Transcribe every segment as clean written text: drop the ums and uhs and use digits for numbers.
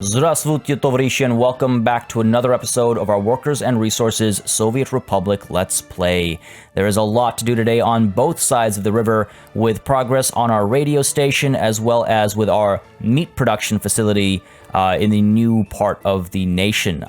Здравствуйте, товарищи, and welcome back to another episode of our Workers and Resources Soviet Republic Let's Play. There is a lot to do today on both sides of the river, with progress on our radio station as well as with our meat production facility in the new part of the nation.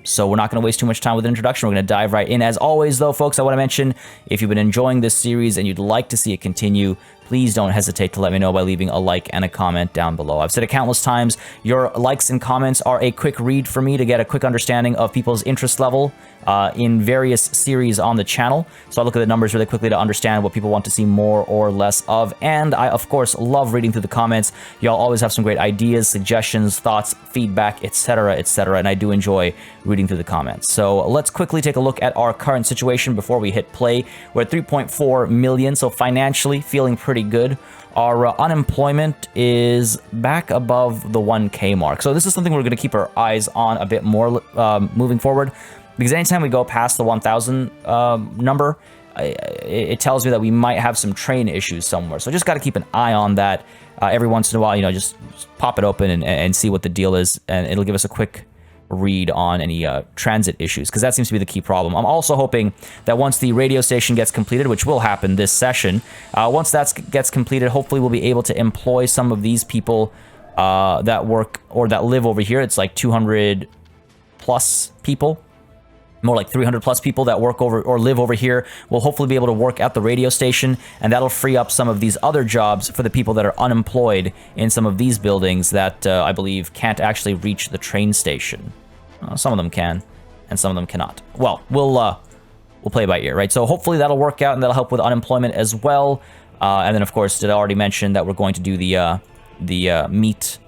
So we're not going to waste too much time with the introduction. We're going to dive right in. As always, though, folks, I want to mention, if you've been enjoying this series and you'd like to see it continue, please don't hesitate to let me know by leaving a like and a comment down below. I've said it countless times, your likes and comments are a quick read for me to get a quick understanding of people's interest level in various series on the channel. So I look at the numbers really quickly to understand what people want to see more or less of. And I, of course, love reading through the comments. Y'all always have some great ideas, suggestions, thoughts, feedback, etc., etc. And I do enjoy reading through the comments. So let's quickly take a look at our current situation before we hit play. We're at 3.4 million, so financially feeling pretty good. Our unemployment is back above the 1K mark. So this is something we're going to keep our eyes on a bit more moving forward, because anytime we go past the 1,000 number, it tells me that we might have some train issues somewhere. So just got to keep an eye on that every once in a while. You know, just pop it open and see what the deal is, and it'll give us a quick read on any transit issues, because that seems to be the key problem. I'm also hoping that once the radio station gets completed, which will happen this session, once that gets completed, hopefully we'll be able to employ some of these people that work or that live over here. It's like 200 plus people, more like 300 plus people that work over or live over here will hopefully be able to work at the radio station, and that'll free up some of these other jobs for the people that are unemployed in some of these buildings that I believe can't actually reach the train station. Some of them can, and some of them cannot. Well, we'll play by ear, right? So hopefully that'll work out, and that'll help with unemployment as well. And then, of course, did I already mention that we're going to do the meat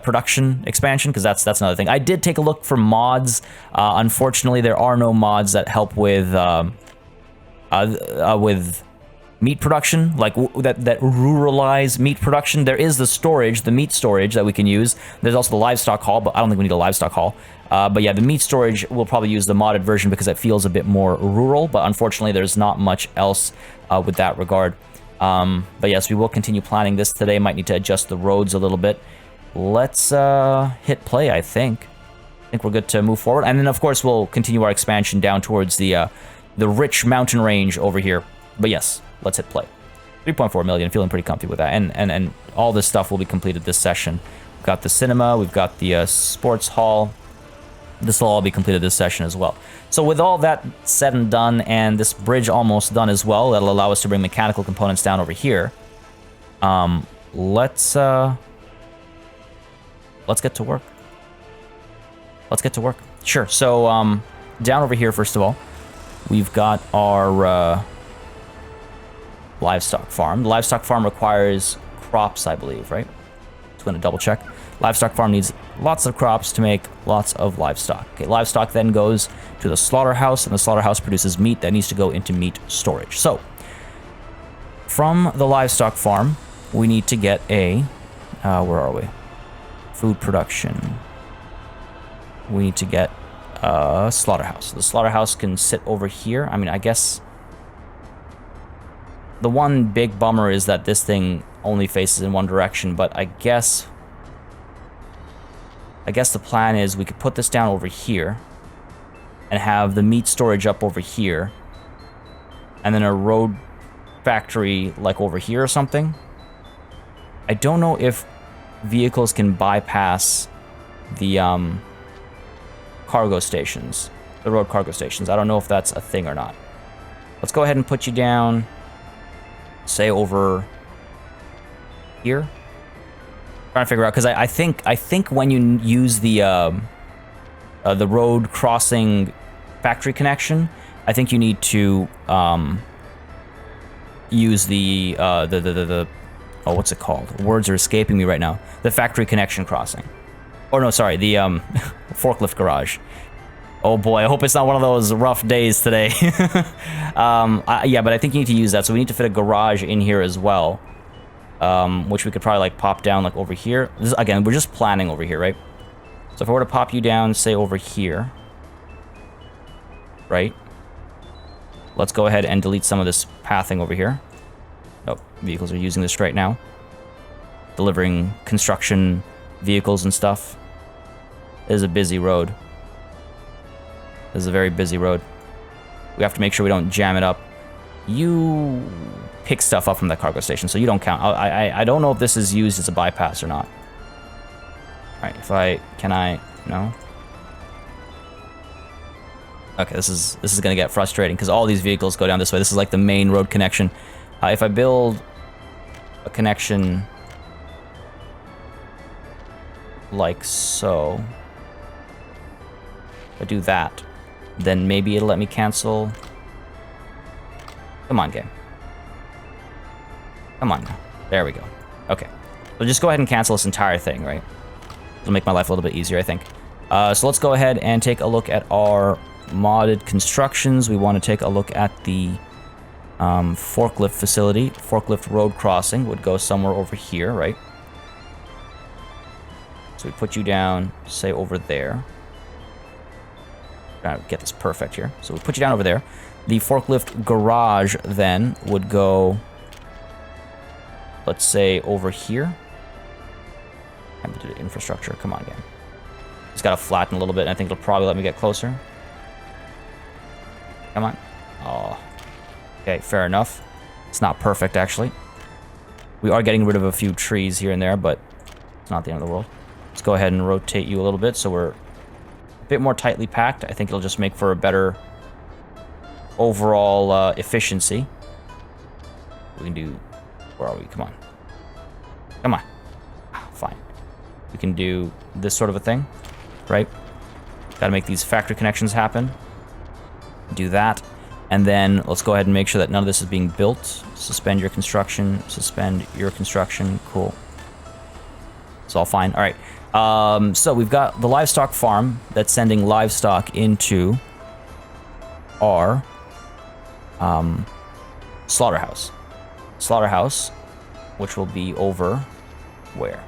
production expansion, because that's another thing. I did take a look for mods. Unfortunately, there are no mods that help with meat production, like that ruralize meat production. There is the storage, the meat storage that we can use. There's also the livestock hall, but I don't think we need a livestock hall. But yeah, the meat storage, we'll probably use the modded version because it feels a bit more rural, but unfortunately there's not much else with that regard. But yes, we will continue planning this today. Might need to adjust the roads a little bit. Let's hit play, I think. I think we're good to move forward. And then, of course, we'll continue our expansion down towards the rich mountain range over here. But yes, let's hit play. 3.4 million, feeling pretty comfy with that. And all this stuff will be completed this session. We've got the cinema, we've got the sports hall. This will all be completed this session as well. So with all that said and done, and this bridge almost done as well, that'll allow us to bring mechanical components down over here. Let's get to work. Let's get to work. Sure. So, down over here, first of all, we've got our livestock farm. The livestock farm requires crops, I believe, right? Just going to double check. Livestock farm needs lots of crops to make lots of livestock. Okay, livestock then goes to the slaughterhouse, and the slaughterhouse produces meat that needs to go into meat storage. So, from the livestock farm, we need to get a... where are we? Food production. We need to get a slaughterhouse. The slaughterhouse can sit over here. I mean, I guess the one big bummer is that this thing only faces in one direction, but I guess the plan is we could put this down over here and have the meat storage up over here, and then a road factory like over here or something. I don't know if vehicles can bypass the cargo stations, the road cargo stations. I don't know if that's a thing or not. Let's go ahead and put you down, say over here. Trying to figure out, because I think when you use the road crossing factory connection, I think you need to use the oh, what's it called? Words are escaping me right now. The factory connection crossing. Oh, no, sorry. The forklift garage. Oh, boy. I hope it's not one of those rough days today. Yeah, but I think you need to use that. So we need to fit a garage in here as well, which we could probably, like, pop down, like, over here. This, again, we're just planning over here, right? So if I were to pop you down, say, over here, right? Let's go ahead and delete some of this pathing over here. Oh, vehicles are using this right now. Delivering construction vehicles and stuff. This is a busy road. This is a very busy road. We have to make sure we don't jam it up. You pick stuff up from that cargo station, so you don't count. I don't know if this is used as a bypass or not. All right, no. Okay, this is gonna get frustrating because all these vehicles go down this way. This is like the main road connection. If I build a connection like so, if I do that, then maybe it'll let me cancel. Come on, game. Come on. There we go. Okay. So just go ahead and cancel this entire thing, right? It'll make my life a little bit easier, I think. So let's go ahead and take a look at our modded constructions. We want to take a look at the forklift facility. Forklift road crossing would go somewhere over here, right? So we put you down, say over there. Trying to get this perfect here. So we put you down over there. The forklift garage then would go, let's say, over here. I'm going to do the infrastructure. Come on, again. It's got to flatten a little bit, and I think it'll probably let me get closer. Come on. Oh. Okay, fair enough. It's not perfect, actually. We are getting rid of a few trees here and there, but it's not the end of the world. Let's go ahead and rotate you a little bit so we're a bit more tightly packed. I think it'll just make for a better overall efficiency. We can do... Where are we? Come on. Come on. Fine. We can do this sort of a thing, right? Got to make these factory connections happen. Do that. And then let's go ahead and make sure that none of this is being built. Suspend your construction. Suspend your construction. Cool. It's all fine. All right. So we've got the livestock farm that's sending livestock into our slaughterhouse. Slaughterhouse, which will be over where?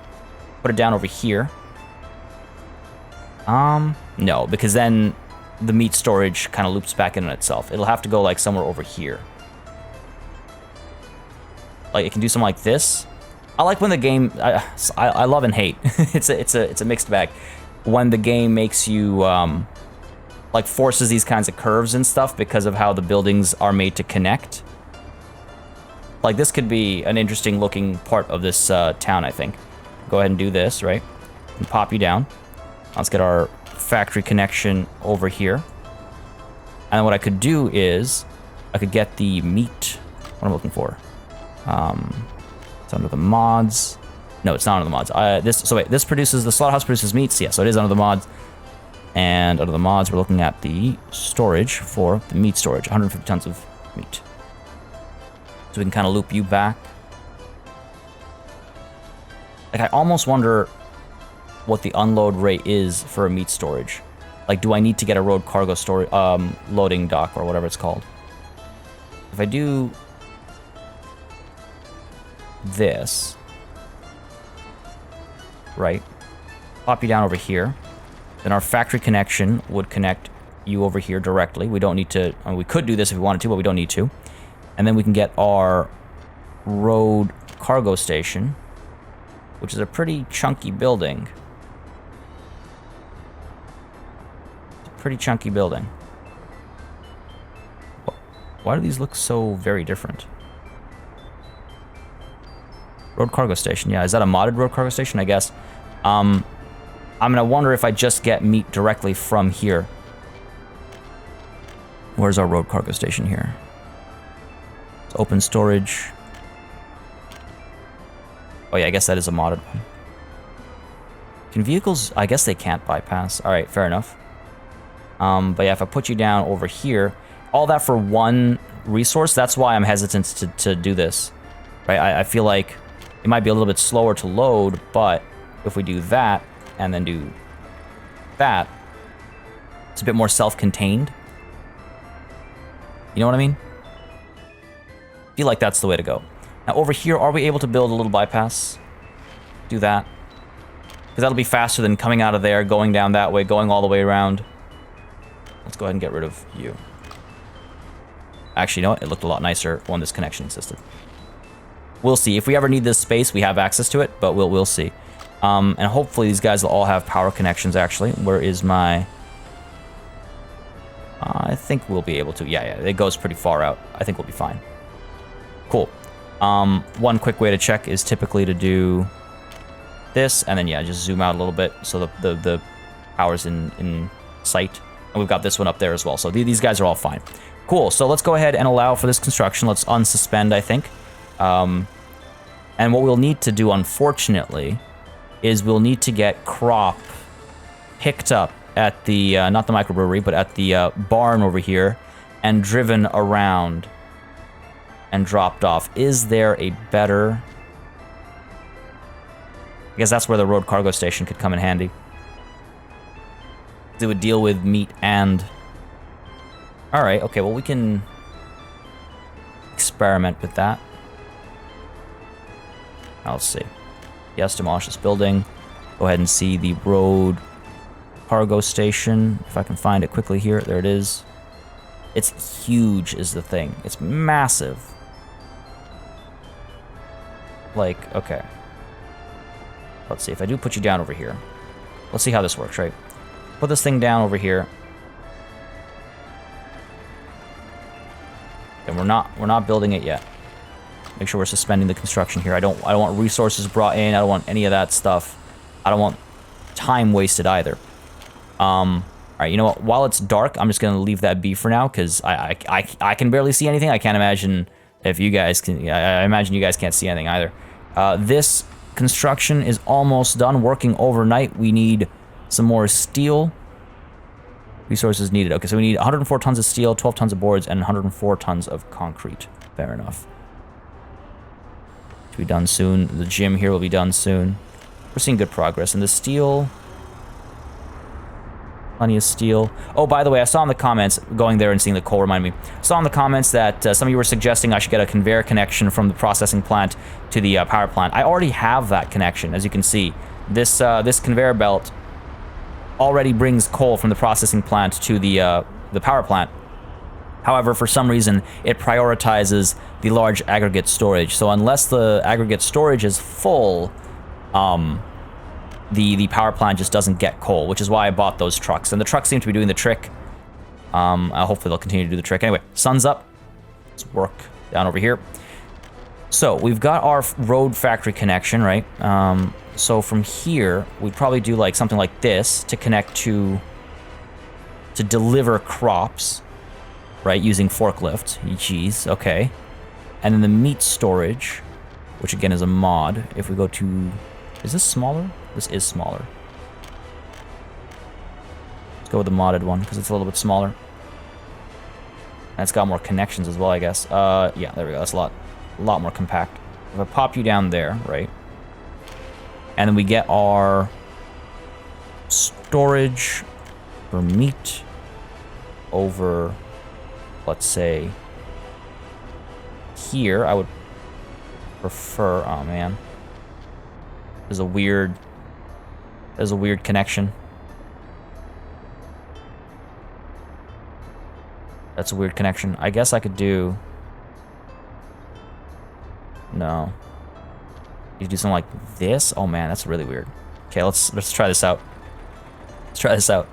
Put it down over here. No, because then the meat storage kind of loops back in on itself. It'll have to go like somewhere over here. Like it can do something like this. I like when the game. I love and hate. it's a mixed bag. When the game makes you like forces these kinds of curves and stuff because of how the buildings are made to connect. Like this could be an interesting looking part of this town, I think. Go ahead and do this, right? And pop you down. Let's get our factory connection over here. And what I could do is I could get the meat. What am I looking for? It's under the mods. No, it's not under the mods. This produces, the slaughterhouse produces meats. Yeah, so it is under the mods. And under the mods, we're looking at the storage for the meat storage, 150 tons of meat. So we can kind of loop you back. Like, I almost wonder what the unload rate is for a meat storage. Like, do I need to get a road cargo storage, loading dock or whatever it's called? If I do this, right, pop you down over here, then our factory connection would connect you over here directly. We don't need to, I mean, we could do this if we wanted to, but we don't need to. And then we can get our road cargo station, which is a pretty chunky building. It's a pretty chunky building. Why do these look so very different? Road cargo station, yeah. Is that a modded road cargo station? I guess. I'm gonna wonder if I just get meat directly from here. Where's our road cargo station here? It's open storage. Oh yeah, I guess that is a modded one. Can vehicles... I guess they can't bypass. Alright, fair enough. But yeah, if I put you down over here, all that for one resource, that's why I'm hesitant to do this. Right? I feel like it might be a little bit slower to load, but if we do that, and then do that, it's a bit more self-contained. You know what I mean? I feel like that's the way to go. Now over here, are we able to build a little bypass? Do that. Because that'll be faster than coming out of there, going down that way, going all the way around. Let's go ahead and get rid of you. Actually, you know what? It looked a lot nicer when this connection existed. We'll see. If we ever need this space, we have access to it, but we'll see. And hopefully these guys will all have power connections, actually. Where is my... I think we'll be able to. Yeah, it goes pretty far out. I think we'll be fine. Cool. One quick way to check is typically to do this, and then, yeah, just zoom out a little bit so the power's in sight. And we've got this one up there as well. So these guys are all fine. Cool. So let's go ahead and allow for this construction. Let's unsuspend, I think. And what we'll need to do, unfortunately, is we'll need to get crop picked up at the, not the microbrewery, but at the barn over here, and driven around and dropped off. Is there a better... I guess that's where the road cargo station could come in handy. It would deal with meat and... Alright, okay, well we can experiment with that. Now let's see. Yes, demolish this building. Go ahead and see the road cargo station. If I can find it quickly here. There it is. It's huge is the thing. It's massive. Like, okay. Let's see. If I do put you down over here. Let's see how this works, right? Put this thing down over here. And we're not building it yet. Make sure we're suspending the construction here. I don't want resources brought in. I don't want any of that stuff. I don't want time wasted either. All right, you know what? While it's dark, I'm just gonna leave that be for now because I can barely see anything. I can't imagine if you guys can. I imagine you guys can't see anything either. This construction is almost done. Working overnight. We need some more steel. Resources needed. Okay, so we need 104 tons of steel, 12 tons of boards, and 104 tons of concrete. Fair enough. To be done soon. The gym here will be done soon. We're seeing good progress. And the steel... Plenty of steel. Oh, by the way, I saw in the comments, going there and seeing the coal reminded me, I saw in the comments that some of you were suggesting I should get a conveyor connection from the processing plant to the power plant. I already have that connection, as you can see. This conveyor belt already brings coal from the processing plant to the power plant. However, for some reason, it prioritizes the large aggregate storage. So unless the aggregate storage is full, the power plant just doesn't get coal, which is why I bought those trucks. And the trucks seem to be doing the trick. Hopefully they'll continue to do the trick. Anyway, sun's up. Let's work down over here. So we've got our road factory connection, right? So from here, we'd probably do like something like this to connect to deliver crops, right? Using forklift. Jeez, okay. And then the meat storage, which again is a mod. If we go to, is this smaller? This is smaller. Let's go with the modded one because it's a little bit smaller. And it's got more connections as well, I guess. Yeah, there we go. That's a lot more compact. If I pop you down there, right? And then we get our storage for meat over, let's say, here. I would prefer, oh man. There's a weird connection. That's a weird connection. I guess I could do, no. You do something like this? Oh man, that's really weird. Okay, let's try this out. Let's try this out.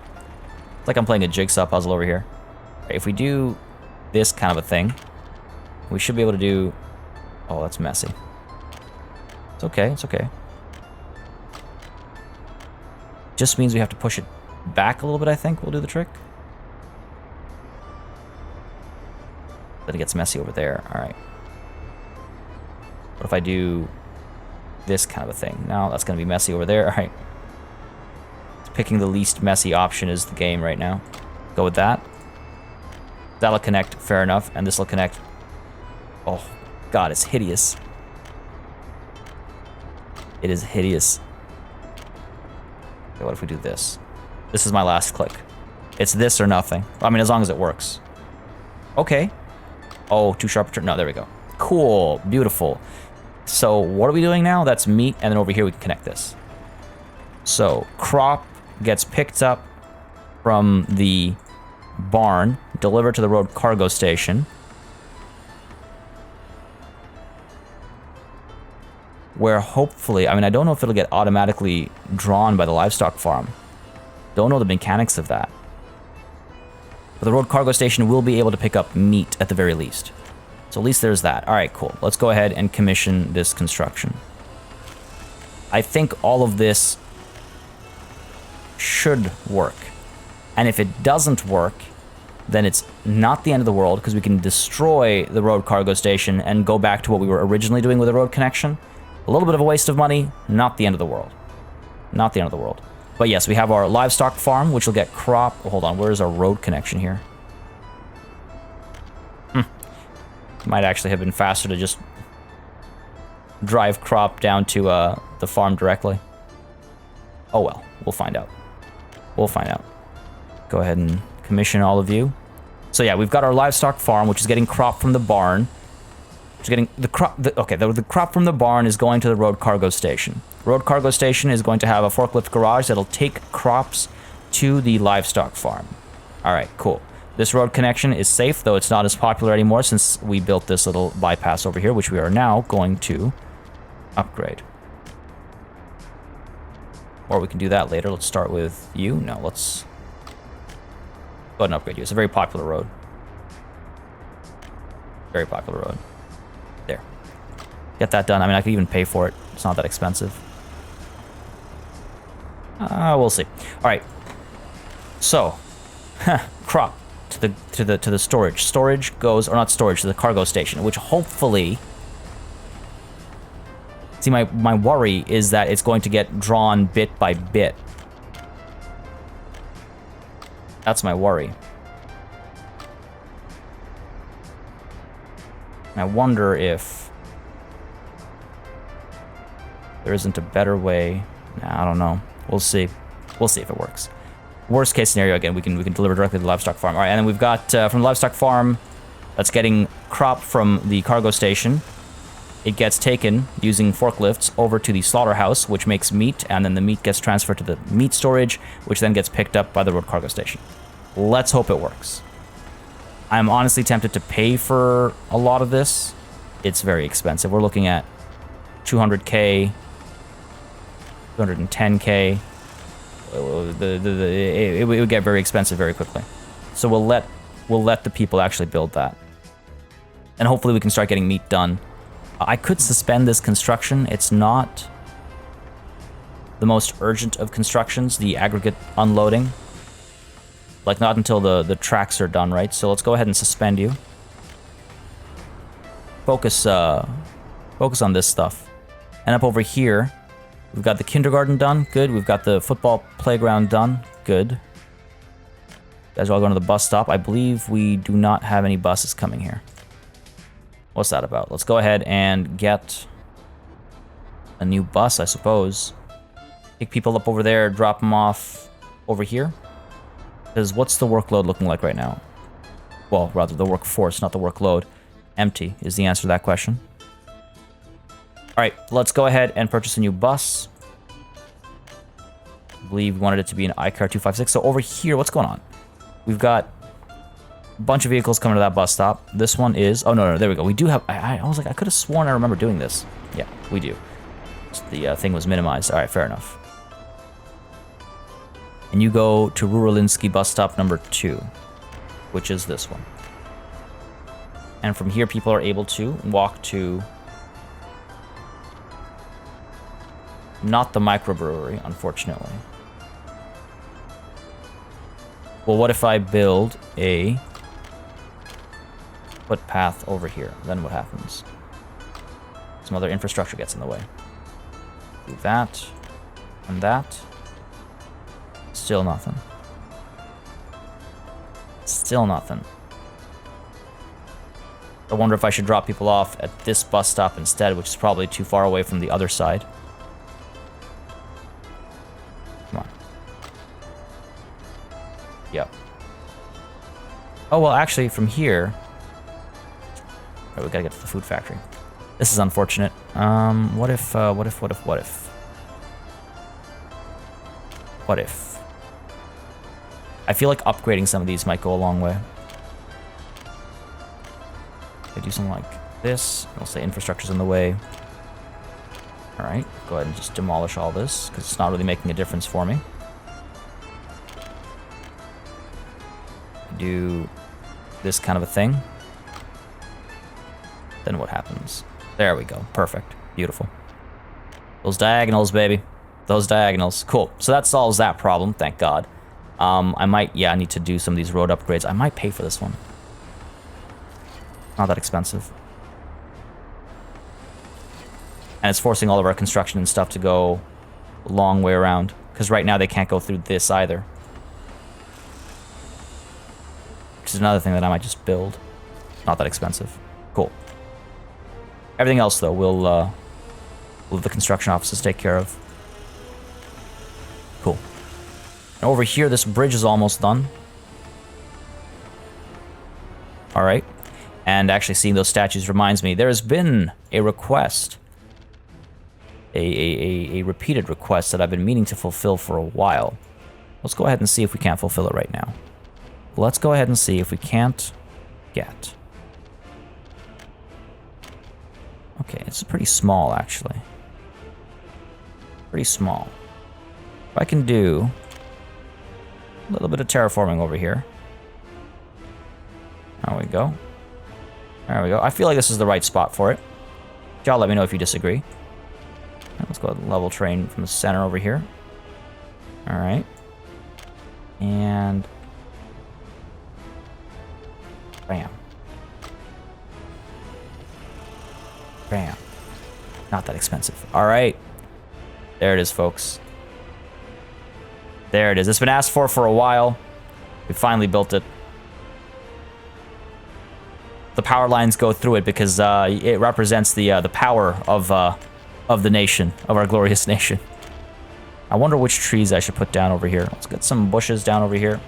It's like I'm playing a jigsaw puzzle over here. If we do this kind of a thing, we should be able to do... Oh, that's messy. It's okay, it's okay. Just means we have to push it back a little bit, I think, will do the trick. But it gets messy over there. Alright. What if I do this kind of a thing? Now that's going to be messy over there. Alright. Picking the least messy option is the game right now. Go with that. That'll connect, fair enough. And this will connect. Oh, God, it's hideous. It is hideous. Okay, what if we do this? This is my last click. It's this or nothing. I mean, as long as it works. Okay. Oh, too sharp a turn. No, there we go. Cool. Beautiful. So what are we doing now? That's meat, and then over here we can connect this. So crop gets picked up from the barn, delivered to the road cargo station. where hopefully, I mean, I don't know if it'll get automatically drawn by the livestock farm. Don't know the mechanics of that. But the road cargo station will be able to pick up meat at the very least. So at least there's that. All right, cool. Let's go ahead and commission this construction. I think all of this should work. And if it doesn't work, then it's not the end of the world, because we can destroy the road cargo station and go back to what we were originally doing with the road connection. A little bit of a waste of money, not the end of the world. Not the end of the world. But yes, we have our livestock farm, which will get crop. Oh, hold on, where is our road connection here? Might actually have been faster to just drive crop down to the farm directly. Oh well, we'll find out. We'll find out. Go ahead and commission all of you. So yeah, we've got our livestock farm, which is getting crop from the barn. Which is getting the crop. The crop from the barn is going to the road cargo station. Road cargo station is going to have a forklift garage that'll take crops to the livestock farm. All right, cool. This road connection is safe, though it's not as popular anymore since we built this little bypass over here, which we are now going to upgrade. Or we can do that later. Let's start with you. No, let's go ahead and upgrade you. It's a very popular road. Very popular road. There. Get that done. I mean, I could even pay for it. It's not that expensive. We'll see. All right. So, crop to the storage. Storage goes, or not storage, to the cargo station, which hopefully. See, my worry is that it's going to get drawn bit by bit. That's my worry. And I wonder if there isn't a better way. Nah, I don't know. We'll see. We'll see if it works. Worst case scenario, again, we can deliver directly to the livestock farm. All right, and then we've got from the livestock farm that's getting crop from the cargo station. It gets taken using forklifts over to the slaughterhouse, which makes meat, and then the meat gets transferred to the meat storage, which then gets picked up by the road cargo station. Let's hope it works. I'm honestly tempted to pay for a lot of this. It's very expensive. We're looking at 200K, 210K. It would get very expensive very quickly. So we'll let the people actually build that. And hopefully we can start getting meat done. I could suspend this construction. It's not the most urgent of constructions, the aggregate unloading. Like, not until the tracks are done, right? So let's go ahead and suspend you. Focus on this stuff. And up over here, we've got the kindergarten done. Good. We've got the football playground done. Good. You guys are all going to the bus stop. I believe we do not have any buses coming here. What's that about? Let's go ahead and get a new bus, I suppose. Pick people up over there, drop them off over here. Because what's the workload looking like right now? Well, rather the workforce, not the workload. Empty is the answer to that question. All right, let's go ahead and purchase a new bus. I believe we wanted it to be an iCar 256. So over here, what's going on? We've got a bunch of vehicles coming to that bus stop. This one is... Oh, no, there we go. We do have... I was like, I could have sworn I remember doing this. Yeah, we do. The thing was minimized. All right, fair enough. And you go to Ruralinski bus stop number 2, which is this one. And from here, people are able to walk to... Not the microbrewery, unfortunately. Well, what if I build a footpath over here? Then what happens? Some other infrastructure gets in the way. Do that and that. Still nothing. Still nothing. I wonder if I should drop people off at this bus stop instead, which is probably too far away from the other side. Come on. Yep. Oh, well, actually, from here... Oh, we gotta get to the food factory. This is unfortunate. What if... I feel like upgrading some of these might go a long way. I do something like this. I'll say infrastructure's in the way. Alright, go ahead and just demolish all this, because it's not really making a difference for me. Do this kind of a thing. Then what happens? There we go. Perfect. Beautiful. Those diagonals, baby. Those diagonals. Cool. So that solves that problem, thank God. I might, yeah, I need to do some of these road upgrades. I might pay for this one. Not that expensive. And it's forcing all of our construction and stuff to go a long way around. Because right now they can't go through this either. Which is another thing that I might just build. Not that expensive. Cool. Everything else, though, will the construction offices take care of. Cool. And over here, this bridge is almost done. Alright. And actually seeing those statues reminds me, there has been a request. A repeated request that I've been meaning to fulfill for a while. Let's go ahead and see if we can't fulfill it right now. Let's go ahead and see if we can't get. Okay, it's pretty small, actually. Pretty small. If I can do a little bit of terraforming over here. There we go. There we go. I feel like this is the right spot for it. Y'all let me know if you disagree. Let's go ahead and level train from the center over here. Alright. And... bam. Bam. Not that expensive. Alright. There it is, folks. There it is. It's been asked for a while. We finally built it. The power lines go through it because it represents the power of the nation, of our glorious nation. I wonder which trees I should put down over here. Let's get some bushes down over here.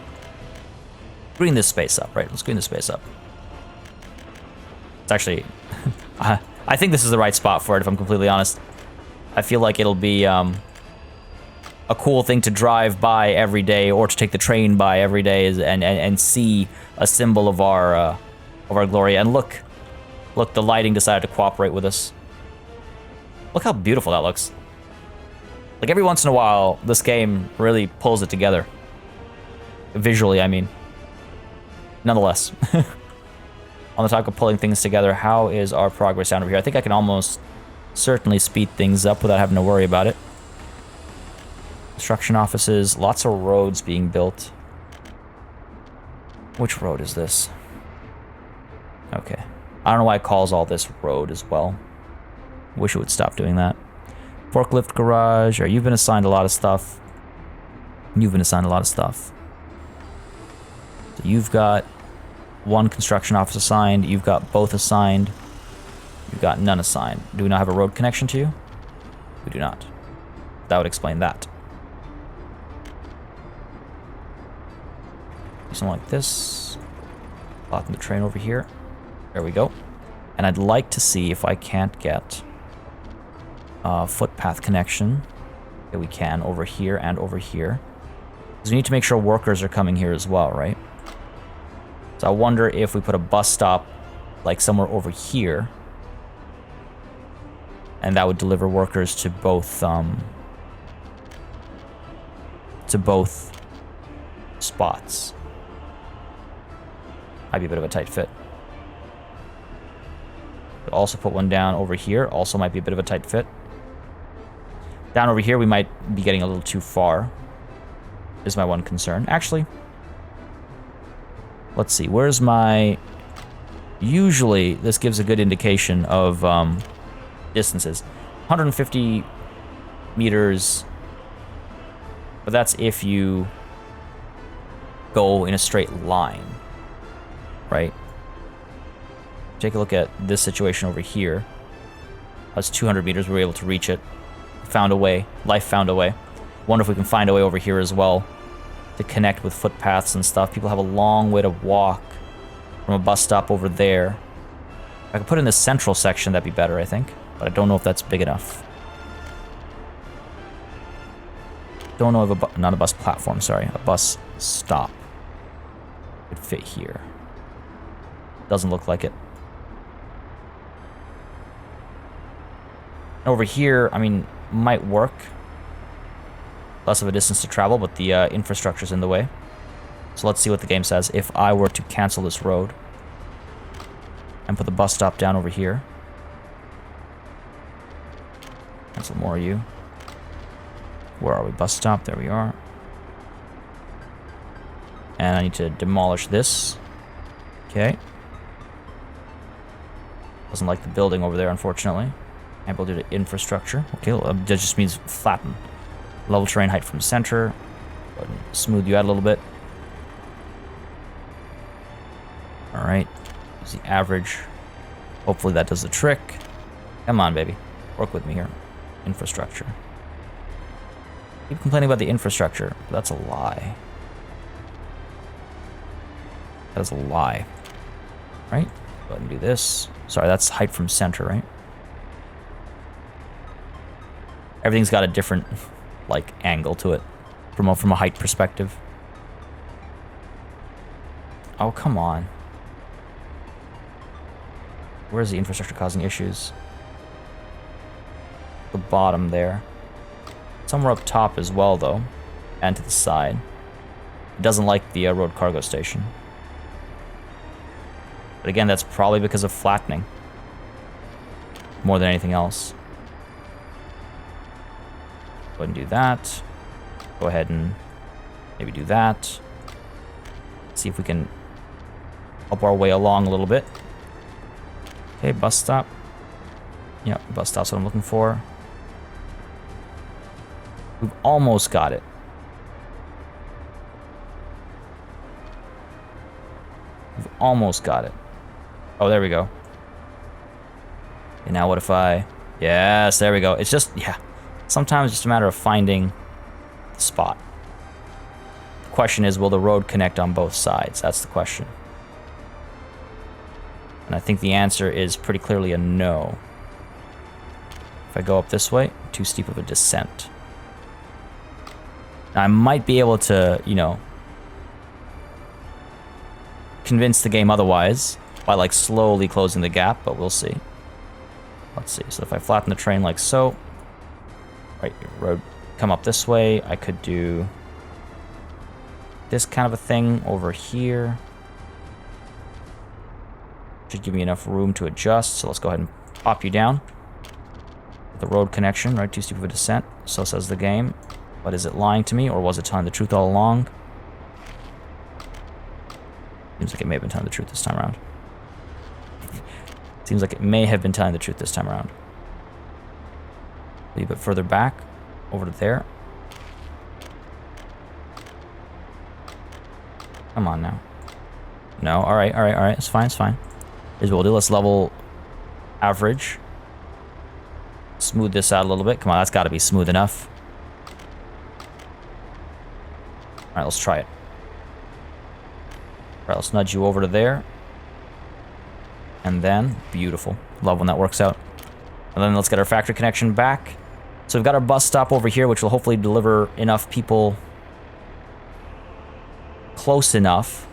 Green this space up, right? Let's green this space up. It's actually... I think this is the right spot for it, if I'm completely honest. I feel like it'll be a cool thing to drive by every day, or to take the train by every day, and see a symbol of our glory. And look, the lighting decided to cooperate with us. Look how beautiful that looks. Like, every once in a while, this game really pulls it together. Visually, I mean. Nonetheless. On the topic of pulling things together, how is our progress down over here? I think I can almost certainly speed things up without having to worry about it. Construction offices, lots of roads being built. Which road is this? Okay. I don't know why it calls all this road as well. Wish it would stop doing that. Forklift garage. You've been assigned a lot of stuff. You've been assigned a lot of stuff. So you've got one construction office assigned. You've got both assigned. You've got none assigned. Do we not have a road connection to you? We do not. That would explain that. Something like this. Plotting the train over here. There we go. And I'd like to see if I can't get a footpath connection. Okay, we can over here and over here. Because we need to make sure workers are coming here as well, right? So I wonder if we put a bus stop like somewhere over here, and that would deliver workers to both spots. Might be a bit of a tight fit. Could also put one down over here. Also might be a bit of a tight fit. Down over here, we might be getting a little too far, is my one concern. Actually, let's see. Where's my... Usually, this gives a good indication of distances. 150 meters, but that's if you go in a straight line, right? Take a look at this situation over here. That's 200 meters. We were able to reach it. Found a way. Life found a way. Wonder if we can find a way over here as well to connect with footpaths and stuff. People have a long way to walk from a bus stop over there. If I could put in this central section, that'd be better, I think. But I don't know if that's big enough. Don't know if not a bus platform, sorry. A bus stop could fit here. Doesn't look like it. Over here, I mean, might work. Less of a distance to travel, but the infrastructure's in the way. So let's see what the game says if I were to cancel this road and put the bus stop down over here. Cancel more of you. Where are we? Bus stop. There we are. And I need to demolish this. Okay. Doesn't like the building over there, unfortunately. Can't build it to infrastructure. Okay, that just means flatten. Level terrain height from center. Go ahead and smooth you out a little bit. Alright. Use the average. Hopefully that does the trick. Come on, baby. Work with me here. Infrastructure. Keep complaining about the infrastructure. But that's a lie. That is a lie. Right? Go ahead and do this. Sorry, that's height from center, right? Everything's got a different, like, angle to it from a height perspective. Oh, come on. Where's the infrastructure causing issues? The bottom there. Somewhere up top as well, though. And to the side. It doesn't like the road cargo station. But again, that's probably because of flattening. More than anything else. Go ahead and do that. Go ahead and maybe do that. See if we can help our way along a little bit. Okay, bus stop. Yep, bus stop's what I'm looking for. We've almost got it. We've almost got it. Oh, there we go. And now what if I... Yes, there we go. It's just, yeah. Sometimes it's just a matter of finding the spot. The question is, will the road connect on both sides? That's the question. And I think the answer is pretty clearly a no. If I go up this way, too steep of a descent. Now, I might be able to, you know, convince the game otherwise by, like, slowly closing the gap, but we'll see. Let's see. So if I flatten the train like so, right, road come up this way, I could do this kind of a thing over here. Should give me enough room to adjust, so let's go ahead and pop you down. The road connection, right, too steep of a descent, so says the game. But is it lying to me, or was it telling the truth all along? Seems like it may have been telling the truth this time around. Seems like it may have been telling the truth this time around. A bit further back, over to there. Come on now. No, alright, it's fine, it's fine. Here's what we'll do, let's level average. Smooth this out a little bit. Come on, that's gotta be smooth enough. Alright, let's try it. Alright, let's nudge you over to there. And then, beautiful. Love when that works out. And then let's get our factory connection back. So we've got our bus stop over here, which will hopefully deliver enough people close enough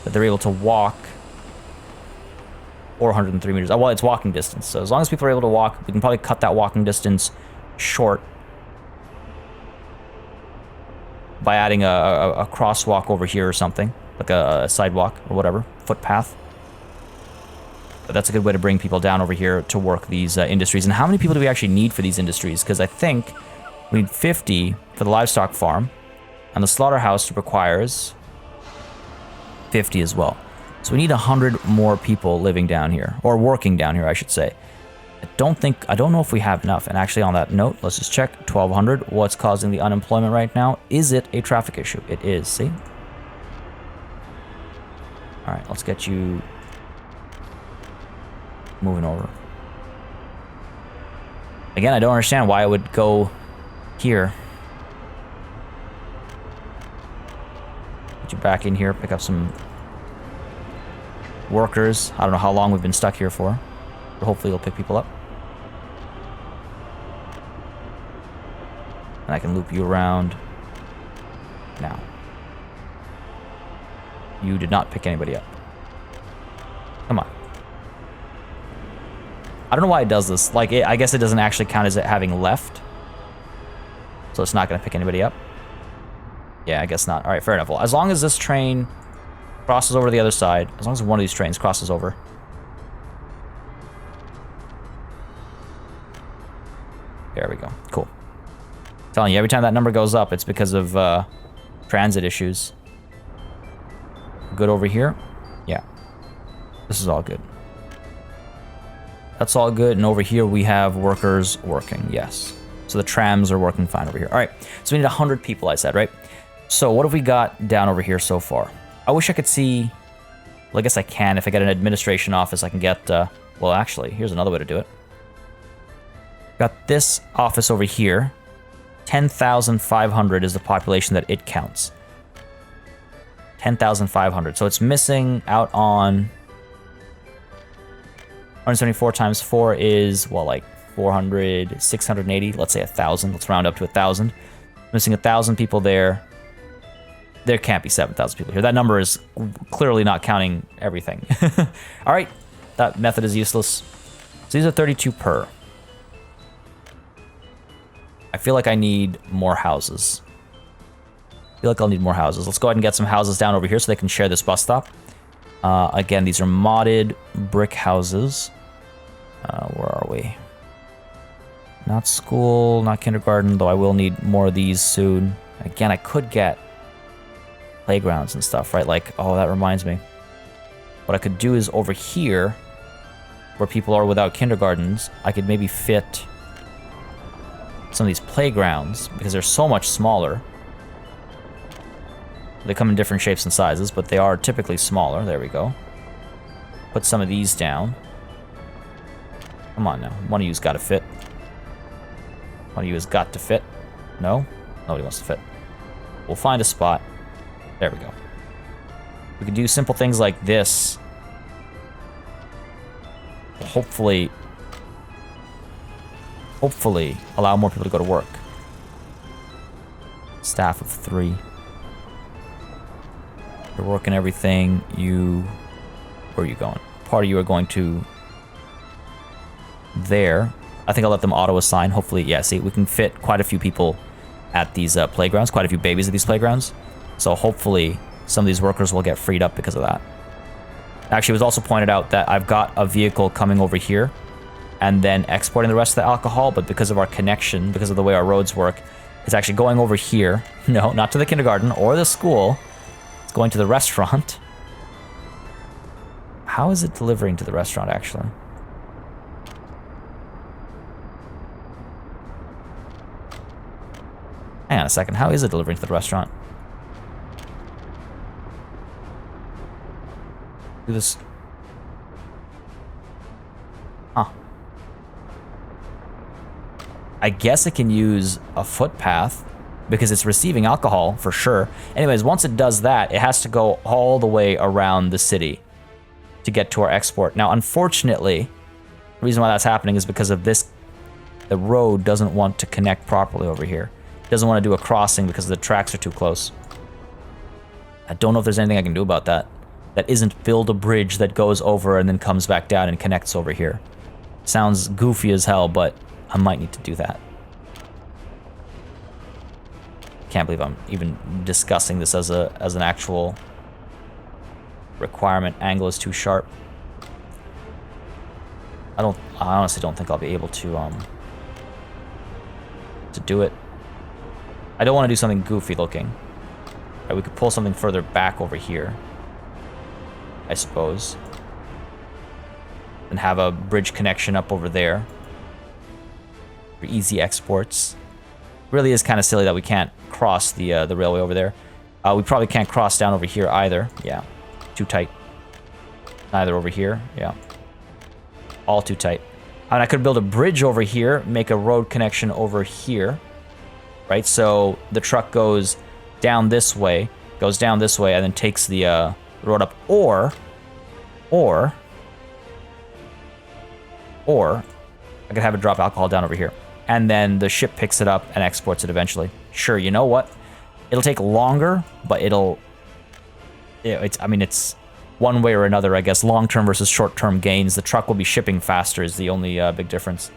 that they're able to walk 403 meters. Oh, well, it's walking distance. So as long as people are able to walk, we can probably cut that walking distance short by adding a crosswalk over here or something, like a sidewalk or whatever, footpath. But that's a good way to bring people down over here to work these industries. And how many people do we actually need for these industries? Because I think we need 50 for the livestock farm, and the slaughterhouse requires 50 as well. So we need 100 more people living down here, or working down here, I should say. I don't know if we have enough. And actually, on that note, let's just check. 1,200. What's causing the unemployment right now? Is it a traffic issue? It is. See? All right, let's get you moving over. Again, I don't understand why I would go here. Get you back in here, pick up some workers. I don't know how long we've been stuck here for, but hopefully it'll pick people up. And I can loop you around now. You did not pick anybody up. Come on. I don't know why it does this. Like, I guess it doesn't actually count as it having left. So it's not going to pick anybody up. Yeah, I guess not. All right, fair enough. Well, as long as this train crosses over to the other side, as long as one of these trains crosses over. There we go. Cool. I'm telling you, every time that number goes up, it's because of transit issues. Good over here? Yeah. This is all good. That's all good. And over here, we have workers working. Yes. So the trams are working fine over here. All right. So we need 100 people, I said, right? So what have we got down over here so far? I wish I could see... Well, I guess I can. If I get an administration office, I can get... well, actually, here's another way to do it. Got this office over here. 10,500 is the population that it counts. 10,500. So it's missing out on... 174 times 4 is, well, like 400, 680. Let's say 1,000. Let's round up to 1,000. Missing 1,000 people there. There can't be 7,000 people here. That number is clearly not counting everything. All right. That method is useless. So these are 32 per. I feel like I need more houses. I feel like I'll need more houses. Let's go ahead and get some houses down over here so they can share this bus stop. Again, these are modded brick houses. Where are we? Not school, not kindergarten, though I will need more of these soon. Again, I could get playgrounds and stuff, right? Like, oh, that reminds me. What I could do is over here, where people are without kindergartens, I could maybe fit some of these playgrounds, because they're so much smaller. They come in different shapes and sizes, but they are typically smaller. There we go. Put some of these down. Come on now. One of you's got to fit. One of you has got to fit. No? Nobody wants to fit. We'll find a spot. There we go. We can do simple things like this. Hopefully allow more people to go to work. Staff of 3. You're working everything. Where are you going? Party, you are going to there. I think I'll let them auto-assign. Hopefully, yeah, see, we can fit quite a few people at these playgrounds, quite a few babies at these playgrounds. So hopefully some of these workers will get freed up because of that. Actually, it was also pointed out that I've got a vehicle coming over here and then exporting the rest of the alcohol, but because of our connection, because of the way our roads work, it's actually going over here. No, not to the kindergarten or the school. It's going to the restaurant. How is it delivering to the restaurant, actually? Hang on a second. How is it delivering to the restaurant? Do this. Huh. I guess it can use a footpath because it's receiving alcohol for sure. Anyways, once it does that, it has to go all the way around the city to get to our export. Now, unfortunately, the reason why that's happening is because of this. The road doesn't want to connect properly over here. It doesn't want to do a crossing because the tracks are too close. I don't know if there's anything I can do about that. That isn't build a bridge that goes over and then comes back down and connects over here. Sounds goofy as hell, but I might need to do that. Can't believe I'm even discussing this as an actual requirement. Angle is too sharp. I honestly don't think I'll be able to do it. I don't want to do something goofy looking. Right, we could pull something further back over here, I suppose, and have a bridge connection up over there for easy exports. Really is kind of silly that we can't cross the railway over there. We probably can't cross down over here either. Yeah, too tight. Neither over here. Yeah, all too tight. And I could build a bridge over here, make a road connection over here, right? So the truck goes down this way, and then takes the road up. Or I could have it drop alcohol down over here, and then the ship picks it up and exports it eventually. Sure, you know what? It'll take longer, but I mean, it's one way or another, I guess, long-term versus short-term gains. The truck will be shipping faster is the only big difference.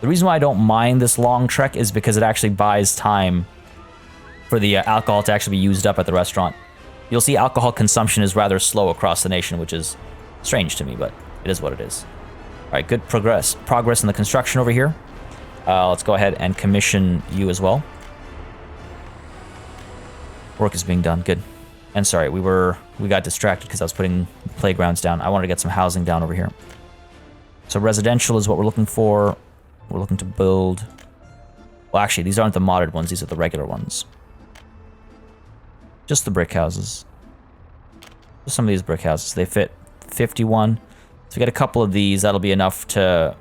The reason why I don't mind this long trek is because it actually buys time for the alcohol to actually be used up at the restaurant. You'll see alcohol consumption is rather slow across the nation, which is strange to me, but it is what it is. All right, good progress in the construction over here. Let's go ahead and commission you as well. Work is being done, good. And sorry, we got distracted because I was putting playgrounds down. I wanted to get some housing down over here. So residential is what we're looking for. We're looking to build... Well, actually, these aren't the modded ones. These are the regular ones. Just the brick houses. Just some of these brick houses. They fit 51. So we get a couple of these. That'll be enough to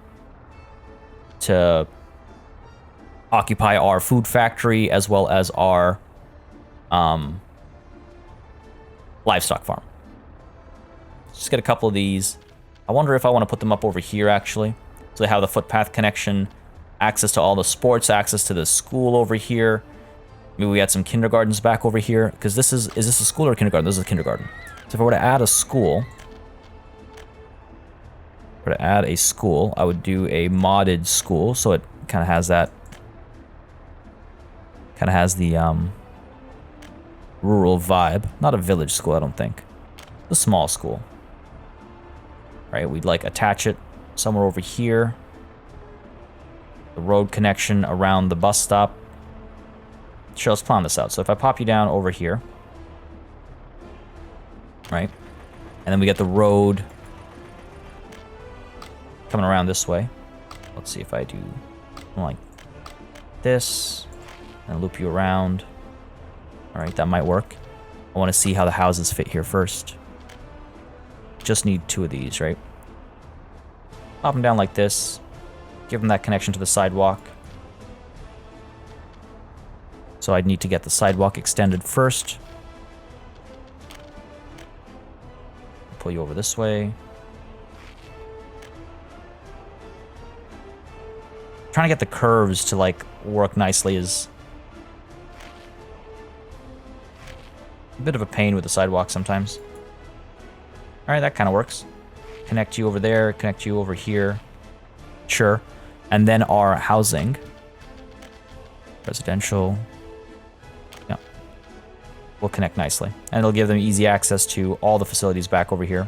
occupy our food factory as well as our livestock farm. Just get a couple of these. I wonder if I want to put them up over here, actually. So they have the footpath connection, access to all the sports, access to the school over here. Maybe we add some kindergartens back over here. Because this is this a school or a kindergarten? This is a kindergarten. So if I were to add a school... I would do a modded school. So it kind of has that... Kind of has the rural vibe. Not a village school, I don't think. A small school. Right, we'd like attach it somewhere over here. The road connection around the bus stop. Sure, let's plan this out. So if I pop you down over here. Right. And then we get the road coming around this way. Let's see if I do something like this. And loop you around. Alright, that might work. I want to see how the houses fit here first. Just need 2 of these, right? Pop them down like this. Give them that connection to the sidewalk. So I'd need to get the sidewalk extended first. Pull you over this way. Trying to get the curves to like work nicely is a bit of a pain with the sidewalk sometimes. Alright, that kind of works. Connect you over there, connect you over here. Sure. And then our housing. Residential. Yeah. Will connect nicely. And it'll give them easy access to all the facilities back over here.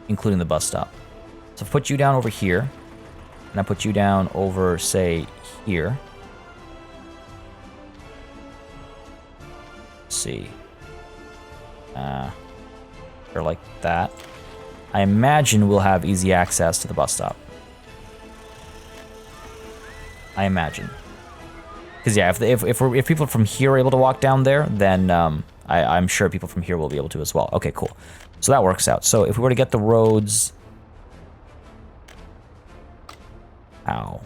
Including the bus stop. So I've put you down over here. And I put you down over, say, here. Let's see. Or like that. I imagine we'll have easy access to the bus stop. I imagine. Because yeah, if people from here are able to walk down there, then I'm sure people from here will be able to as well. Okay, cool. So that works out. So if we were to get the roads... Ow.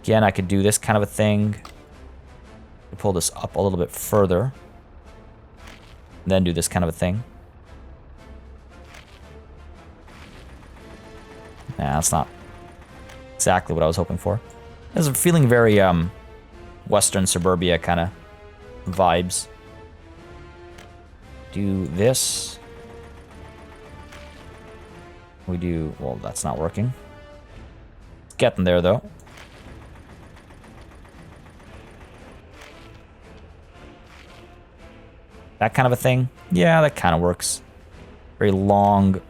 Again, I could do this kind of a thing. Pull this up a little bit further. Then do this kind of a thing. Nah, that's not exactly what I was hoping for. It's feeling very Western suburbia kind of vibes. Do this. We do... Well, that's not working. It's getting there, though. That kind of a thing? Yeah, that kind of works. Very long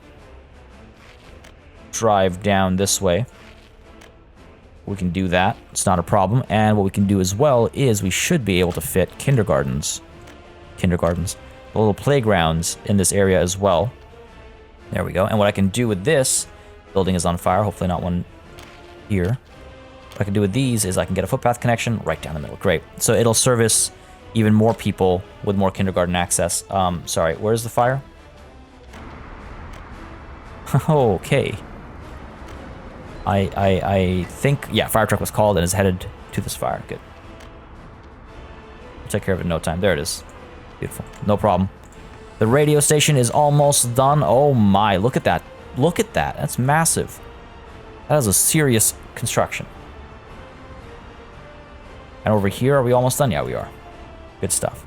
drive down this way. We can do that. It's not a problem. And what we can do as well is we should be able to fit kindergartens. Little playgrounds in this area as well. There we go. And what I can do with this, building is on fire, hopefully not one here. What I can do with these is I can get a footpath connection right down the middle. Great. So it'll service even more people with more kindergarten access. Sorry, where's the fire? Okay. I think, yeah, fire truck was called and is headed to this fire. Good. We'll take care of it in no time. There it is. Beautiful. No problem. The radio station is almost done. Oh my, look at that. Look at that. That's massive. That is a serious construction. And over here, are we almost done? Yeah, we are. Good stuff.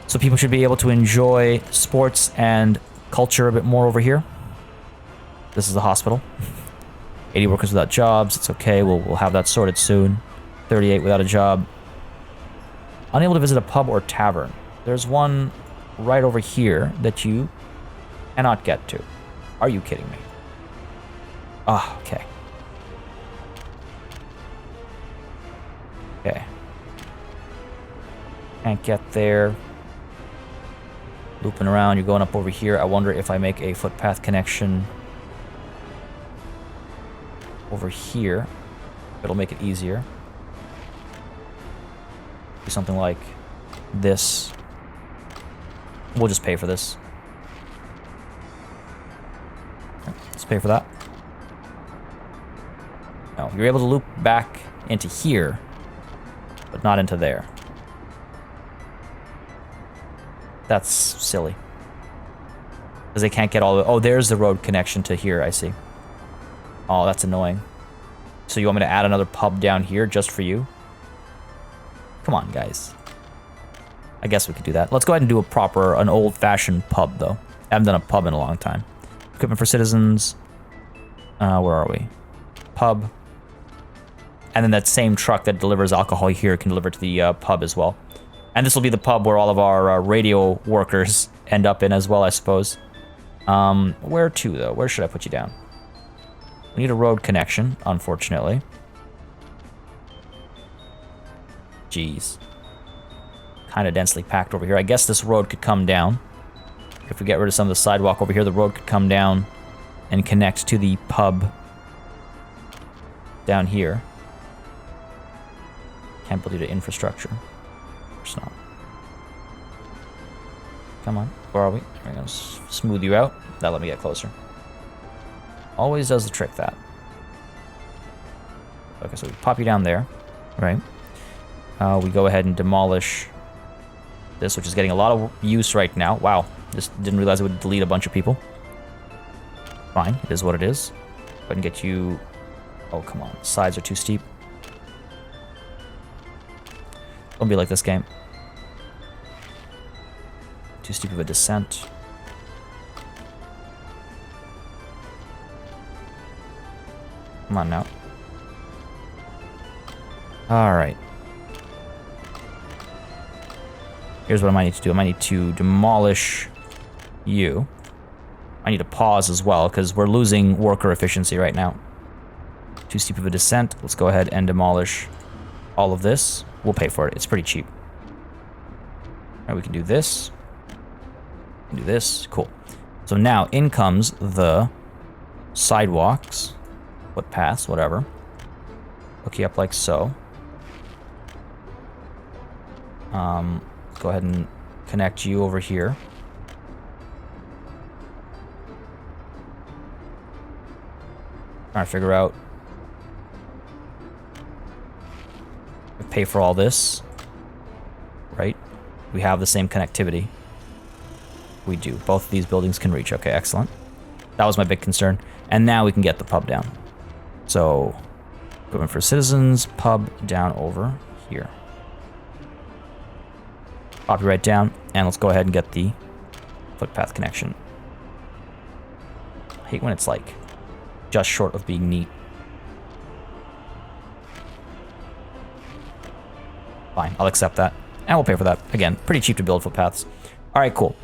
So people should be able to enjoy sports and culture a bit more over here. This is the hospital. 80 workers without jobs. It's okay. We'll have that sorted soon. 38 without a job. Unable to visit a pub or tavern. There's one right over here that you cannot get to. Are you kidding me? Ah, okay. Okay. Can't get there. Looping around, you're going up over here. I wonder if I make a footpath connection over here. It'll make it easier. Do something like this. We'll just pay for this. Let's pay for that. No, you're able to loop back into here, but not into there. That's silly. Because they can't get all the way. Oh, there's the road connection to here, I see. Oh, that's annoying. So you want me to add another pub down here just for you? Come on, guys. I guess we could do that. Let's go ahead and do an old-fashioned pub, though. I haven't done a pub in a long time. Equipment for citizens. Where are we? Pub. And then that same truck that delivers alcohol here can deliver to the pub as well. And this will be the pub where all of our radio workers end up in as well, I suppose. Where to, though? Where should I put you down? We need a road connection, unfortunately. Jeez. Kind of densely packed over here. I guess this road could come down. If we get rid of some of the sidewalk over here, the road could come down and connect to the pub down here. Can't believe the infrastructure. Of course not. Come on. Where are we? We're going to smooth you out. That let me get closer. Always does the trick, that. Okay, so we pop you down there. Right. We go ahead and demolish this, which is getting a lot of use right now. Wow. Just didn't realize it would delete a bunch of people. Fine. It is what it is. Go ahead and get you... Oh, come on. Sides are too steep. Don't be like this game. Too steep of a descent. Come on now. Alright. Here's what I might need to do. I might need to demolish you. I need to pause as well, because we're losing worker efficiency right now. Too steep of a descent. Let's go ahead and demolish all of this. We'll pay for it. It's pretty cheap. Alright, we can do this. We can do this. Cool. So now, in comes the sidewalks. Footpaths, whatever. Hook you up like so. Let's go ahead and connect you over here. Trying to figure out. Pay for all this. Right? We have the same connectivity. We do. Both of these buildings can reach. Okay, excellent. That was my big concern. And now we can get the pub down. So, equipment for citizens, pub down over here. Copy right down, and let's go ahead and get the footpath connection. I hate when it's like just short of being neat. Fine, I'll accept that. And we'll pay for that. Again, pretty cheap to build footpaths. Alright, cool.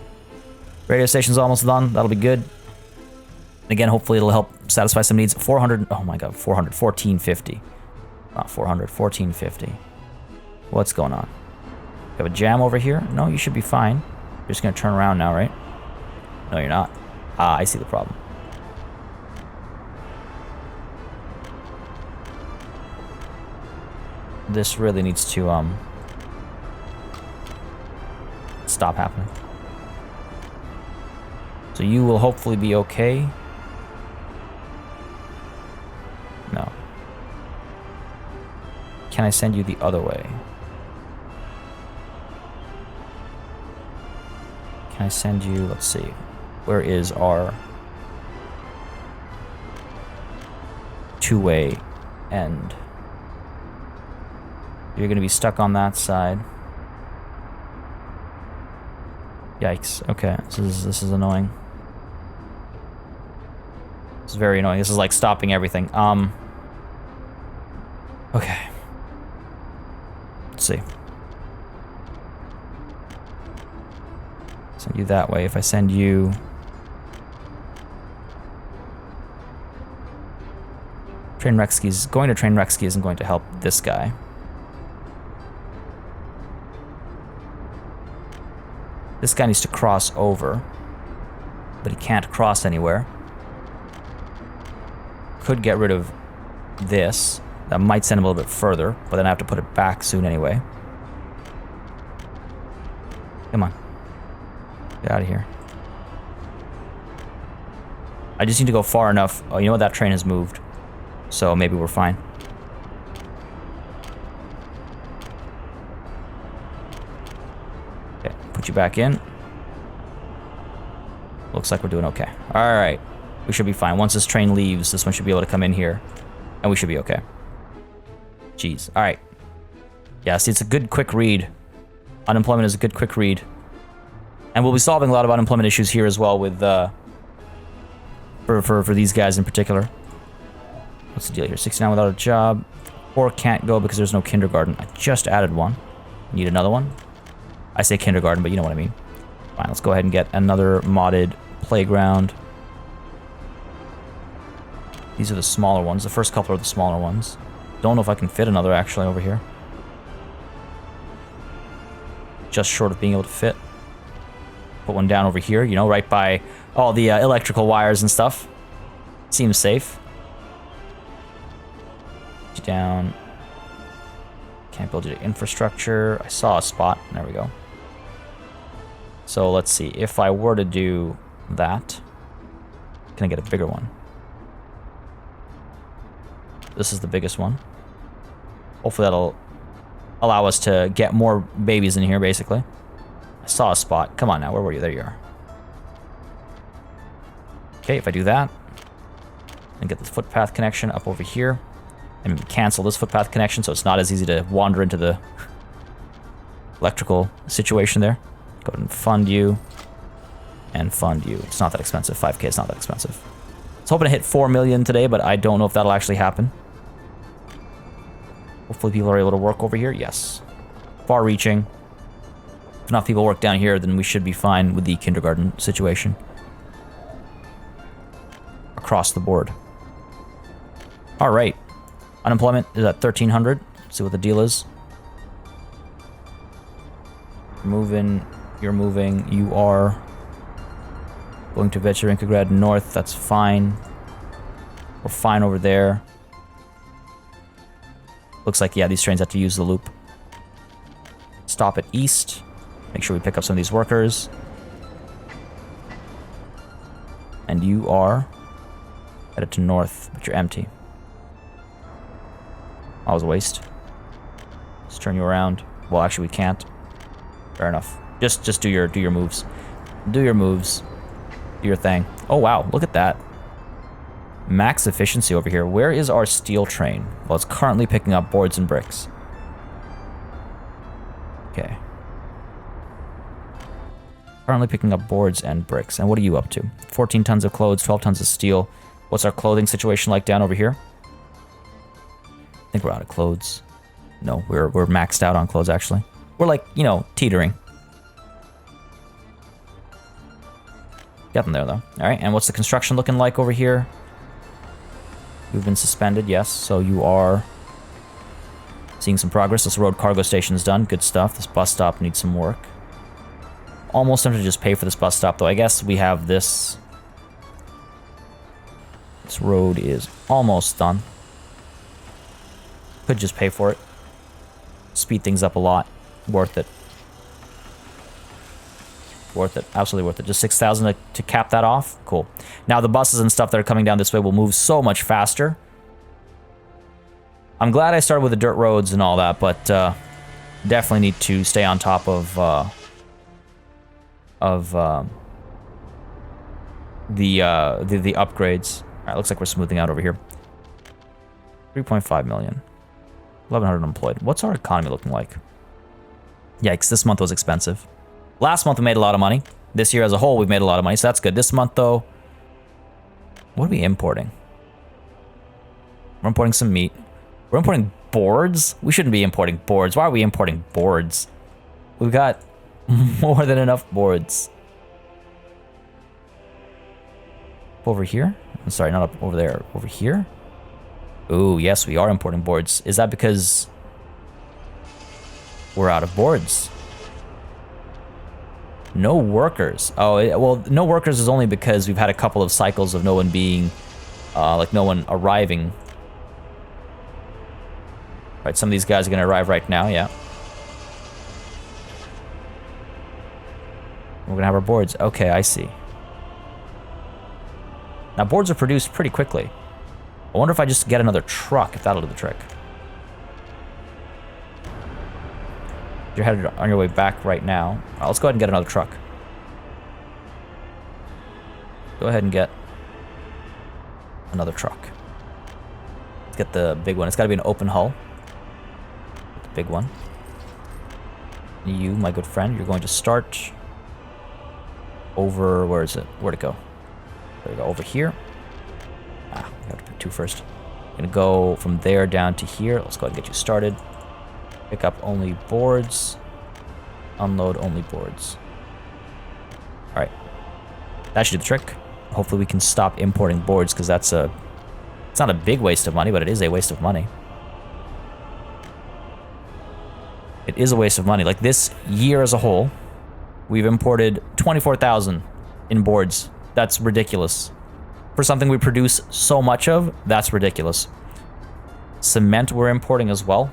Radio station's almost done. That'll be good. Again, hopefully it'll help satisfy some needs. 400, oh my god, 400, 1450. Not 400, 1450. What's going on? You have a jam over here? No, you should be fine. You're just gonna turn around now, right? No, you're not. Ah, I see the problem. This really needs to, stop happening. So you will hopefully be okay. No. Can I send you the other way? Can I send you, let's see. Where is our two-way end? You're going to be stuck on that side. Yikes. Okay, this is annoying. This is very annoying. This is like stopping everything. Okay. Let's see. Send you that way. If I send you... Train wreck skis. Going to train wreck ski isn't going to help this guy. This guy needs to cross over. But he can't cross anywhere. Could get rid of this. That might send him a little bit further, but then I have to put it back soon anyway. Come on. Get out of here. I just need to go far enough. Oh, you know what? That train has moved. So maybe we're fine. Okay, put you back in. Looks like we're doing okay. Alright. We should be fine. Once this train leaves, this one should be able to come in here. And we should be okay. Jeez. Alright. Yeah, see, it's a good quick read. Unemployment is a good quick read. And we'll be solving a lot of unemployment issues here as well with, for these guys in particular. What's the deal here? 69 without a job. 4 can't go because there's no kindergarten. I just added one. Need another one? I say kindergarten, but you know what I mean. Fine, let's go ahead and get another modded playground. These are the smaller ones. The first couple are the smaller ones. Don't know if I can fit another actually over here. Just short of being able to fit. Put one down over here, you know, right by all the electrical wires and stuff. Seems safe. Put you down. Can't build your infrastructure. I saw a spot. There we go. So let's see. If I were to do that, can I get a bigger one? This is the biggest one. Hopefully that'll allow us to get more babies in here, basically. I saw a spot. Come on now. Where were you? There you are. Okay, if I do that, and get the footpath connection up over here, and cancel this footpath connection so it's not as easy to wander into the electrical situation there. Go ahead and fund you. And fund you. It's not that expensive. 5K is not that expensive. I was hoping to hit 4 million today, but I don't know if that'll actually happen. Hopefully people are able to work over here. Yes. Far-reaching. If enough people work down here, then we should be fine with the kindergarten situation. Across the board. All right. Unemployment is at 1,300. Let's see what the deal is. Moving. You're moving. You are going to Vetcherinkagrad North. That's fine. We're fine over there. Looks like, yeah, these trains have to use the loop. Stop at east. Make sure we pick up some of these workers. And you are headed to north, but you're empty. That was a waste. Let's turn you around. Well, actually, we can't. Fair enough. Just do your moves. Do your moves. Do your thing. Oh wow, look at that. Max efficiency over here. Where is our steel train? Well, it's currently picking up boards and bricks. Okay. Currently picking up boards and bricks. And what are you up to? 14 tons of clothes, 12 tons of steel. What's our clothing situation like down over here? I think we're out of clothes. No, we're maxed out on clothes, actually. We're like, you know, teetering. Got them there, though. All right, and what's the construction looking like over here? You've been suspended, yes. So you are seeing some progress. This road cargo station is done. Good stuff. This bus stop needs some work. Almost tempted to just pay for this bus stop, though. I guess we have this. This road is almost done. Could just pay for it. Speed things up a lot. Worth it. Worth it. Absolutely worth it. Just 6,000 to cap that off. Cool. Now the buses and stuff that are coming down this way will move so much faster. I'm glad I started with the dirt roads and all that, but definitely need to stay on top of the upgrades. All right, looks like we're smoothing out over here. 3.5 million. 1,100 unemployed. What's our economy looking like? Yikes, this month was expensive. Last month we made a lot of money. This year as a whole we've made a lot of money, so that's good. This month though, what are we importing? We're importing some meat. We're importing boards? We shouldn't be importing boards. Why are we importing boards? We've got more than enough boards. Over here? I'm sorry, not up over there. Over here? Ooh, yes, we are importing boards. Is that because we're out of boards? No workers. Oh, well, no workers is only because we've had a couple of cycles of no one being, like no one arriving. Right, some of these guys are going to arrive right now, yeah. We're going to have our boards. Okay, I see. Now, boards are produced pretty quickly. I wonder if I just get another truck, if that'll do the trick. You're headed on your way back right now. Let's go ahead and get another truck. Go ahead and get another truck. Let's get the big one. It's got to be an open hull. The big one. You, my good friend, you're going to start over... Where is it? Where'd it go? There we go. Over here. We have to pick two first. I'm going to go from there down to here. Let's go ahead and get you started. Pick up only boards. Unload only boards. Alright. That should do the trick. Hopefully we can stop importing boards, because that's a... It's not a big waste of money, but it is a waste of money. It is a waste of money. Like, this year as a whole, we've imported 24,000 in boards. That's ridiculous. For something we produce so much of, that's ridiculous. Cement we're importing as well.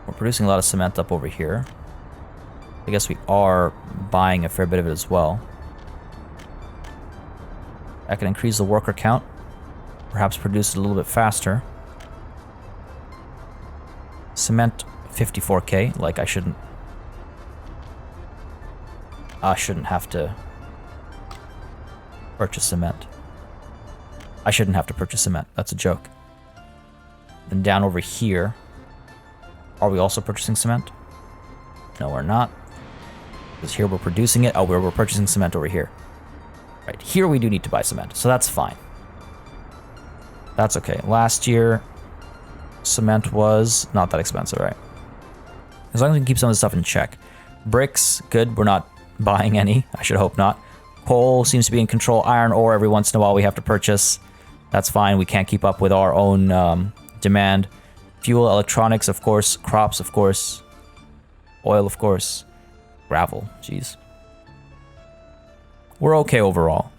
We're producing a lot of cement up over here. I guess we are buying a fair bit of it as well. I can increase the worker count. Perhaps produce it a little bit faster. Cement, 54k. Like, I shouldn't have to purchase cement. I shouldn't have to purchase cement. That's a joke. Then down over here... Are we also purchasing cement? No, we're not. Because here we're producing it. Oh, we're purchasing cement over here. Right, here we do need to buy cement, so that's fine. That's okay. Last year, cement was not that expensive, right? As long as we can keep some of this stuff in check. Bricks, good. We're not buying any. I should hope not. Coal seems to be in control. Iron ore, every once in a while we have to purchase. That's fine. We can't keep up with our own demand. Fuel, electronics, of course. Crops, of course. Oil, of course. Gravel, jeez. We're okay overall.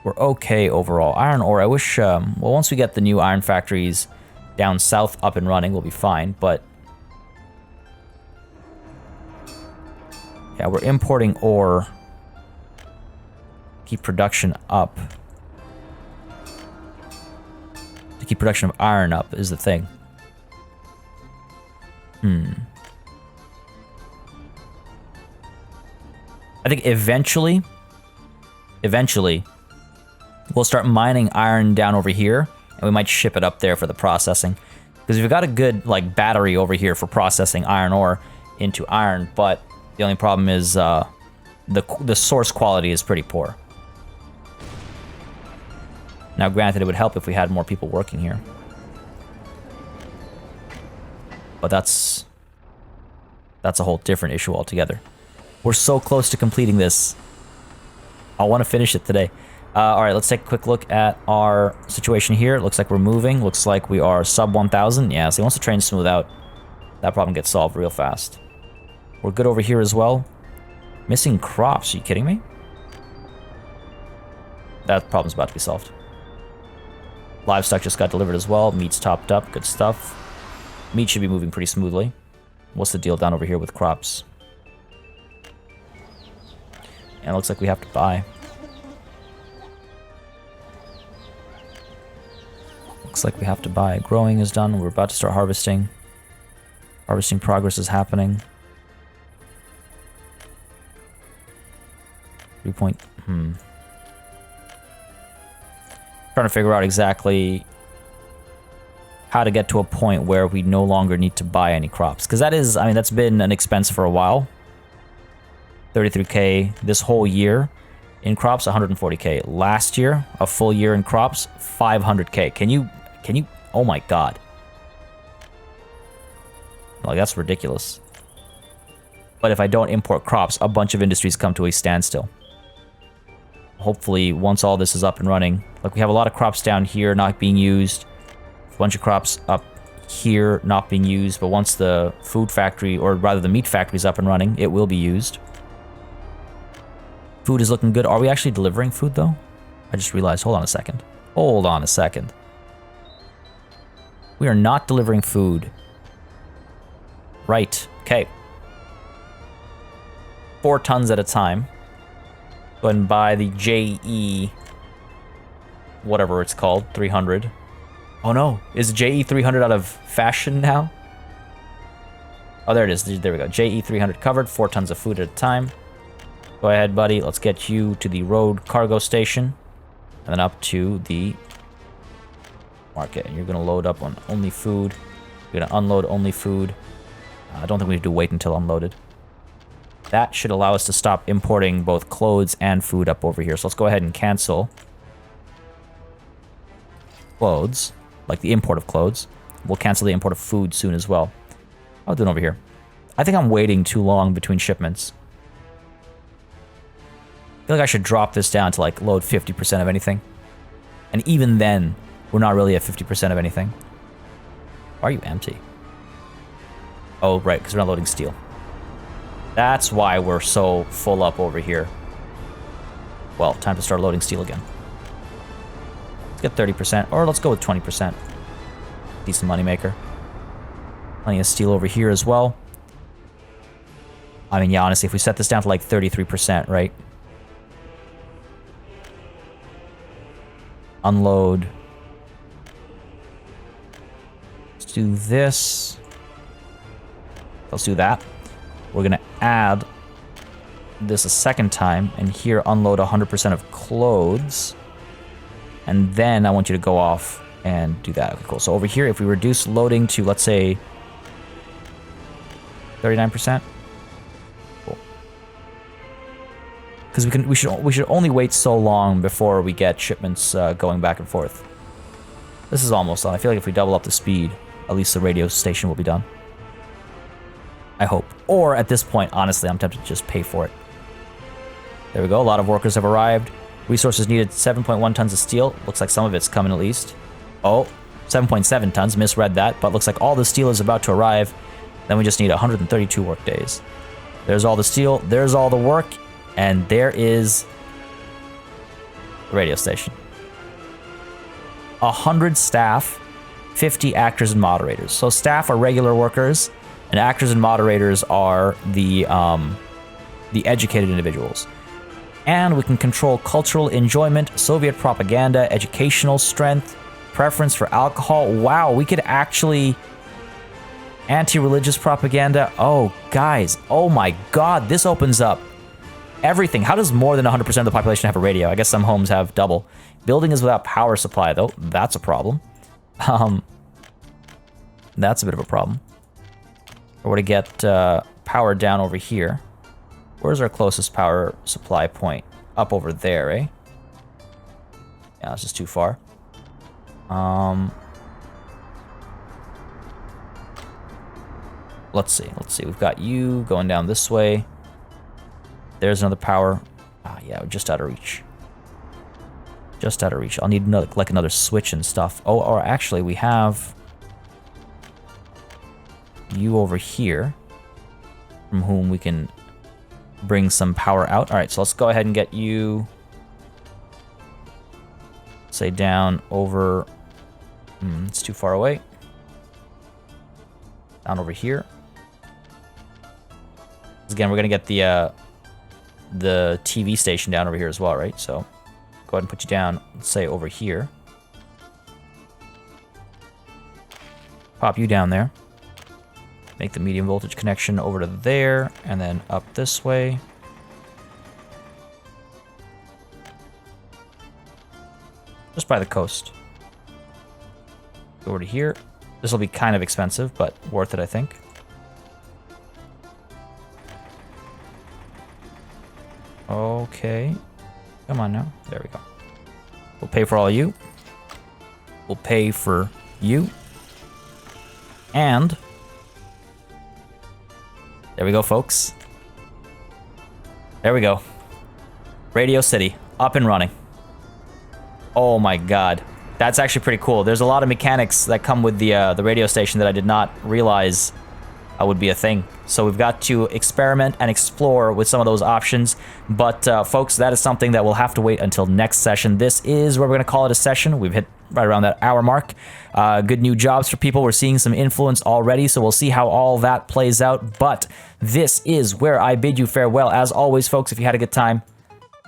We're okay overall. Iron ore, I wish... well, once we get the new iron factories down south up and running, we'll be fine, but... Yeah, we're importing ore. Keep production up. To keep production of iron up is the thing. I think eventually, we'll start mining iron down over here, and we might ship it up there for the processing. Because we've got a good, like, battery over here for processing iron ore into iron, but the only problem is the source quality is pretty poor. Now, granted, it would help if we had more people working here. But that's a whole different issue altogether. We're so close to completing this. I want to finish it today. Alright, let's take a quick look at our situation here. It looks like we're moving. Looks like we are sub 1,000. Yeah, so once the trains smooth out, that problem gets solved real fast. We're good over here as well. Missing crops. Are you kidding me? That problem's about to be solved. Livestock just got delivered as well. Meat's topped up. Good stuff. Meat should be moving pretty smoothly. What's the deal down over here with crops? And it looks like we have to buy. Looks like we have to buy. Growing is done. We're about to start harvesting. Harvesting progress is happening. 3 point... Trying to figure out exactly how to get to a point where we no longer need to buy any crops. Because that is, I mean, that's been an expense for a while. 33k this whole year in crops, 140k. Last year, a full year in crops, 500k. Can you, oh my god. Like, that's ridiculous. But if I don't import crops, a bunch of industries come to a standstill. Hopefully, once all this is up and running, like we have a lot of crops down here not being used, a bunch of crops up here not being used, but once the food factory, or rather the meat factory is up and running, it will be used. Food is looking good. Are we actually delivering food, though? I just realized, hold on a second. Hold on a second. We are not delivering food. Right, okay. 4 tons at a time. Go ahead and buy the JE, whatever it's called, 300. Oh no, is JE 300 out of fashion now? Oh, there it is. There we go. JE 300 covered, 4 tons of food at a time. Go ahead, buddy. Let's get you to the road cargo station, and then up to the market. And you're going to load up on only food. You're going to unload only food. I don't think we have to wait until unloaded. That should allow us to stop importing both clothes and food up over here. So let's go ahead and cancel clothes, like the import of clothes. We'll cancel the import of food soon as well. I'll do it over here. I think I'm waiting too long between shipments. I feel like I should drop this down to like load 50% of anything. And even then, we're not really at 50% of anything. Why are you empty? Oh, right, because we're not loading steel. That's why we're so full up over here. Well, time to start loading steel again. Let's get 30%, or let's go with 20%. Decent moneymaker. Plenty of steel over here as well. I mean, yeah, honestly, if we set this down to like 33%, right? Unload. Let's do this. Let's do that. We're going to add this a second time, and here unload 100% of clothes. And then I want you to go off and do that. Okay, cool. So over here, if we reduce loading to, let's say, 39%. Cool. Because we should only wait so long before we get shipments going back and forth. This is almost done. I feel like if we double up the speed, at least the radio station will be done. I hope. Or at this point, honestly, I'm tempted to just pay for it. There we go. A lot of workers have arrived. Resources needed 7.1 tons of steel. Looks like some of it's coming at least. Oh, 7.7 tons. Misread that. But looks like all the steel is about to arrive. Then we just need 132 work days. There's all the steel. There's all the work. And there is the radio station. 100 staff, 50 actors and moderators. So staff are regular workers, and actors and moderators are the educated individuals. And we can control cultural enjoyment, Soviet propaganda, educational strength, preference for alcohol. Wow, we could actually... Anti-religious propaganda. Oh, guys. Oh my god, this opens up everything. How does more than 100% of the population have a radio? I guess some homes have double. Building is without power supply, though. That's a problem. That's a bit of a problem. Or were to get power down over here. Where's our closest power supply point? Up over there, eh? Yeah, that's just too far. Let's see. We've got you going down this way. There's another power. Ah, yeah, we're just out of reach. Just out of reach. I'll need another, like another switch and stuff. Oh, or actually, we have you over here, from whom we can bring some power out. All right, so let's go ahead and get you, say, down over. It's too far away. Down over here. Again, we're gonna get the TV station down over here as well, right? So go ahead and put you down, let's say over here. Pop you down there. Make the medium voltage connection over to there, and then up this way. Just by the coast. Go over to here. This will be kind of expensive, but worth it, I think. Okay. Come on now. There we go. We'll pay for all of you. We'll pay for you. And there we go, folks. There we go. Radio City, up and running. Oh my god. That's actually pretty cool. There's a lot of mechanics that come with the radio station that I did not realize would be a thing. So we've got to experiment and explore with some of those options. But folks, that is something that we'll have to wait until next session. This is where we're going to call it a session. We've hit right around that hour mark. Good new jobs for people. We're seeing some influence already, so we'll see how all that plays out. But this is where I bid you farewell. As always, folks, if you had a good time,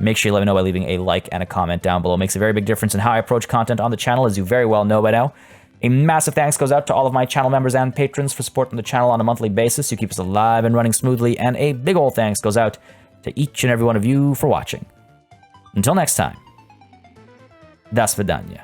make sure you let me know by leaving a like and a comment down below. It makes a very big difference in how I approach content on the channel, as you very well know by now. A massive thanks goes out to all of my channel members and patrons for supporting the channel on a monthly basis. You keep us alive and running smoothly. And a big ol' thanks goes out to each and every one of you for watching. Until next time, das vidanya.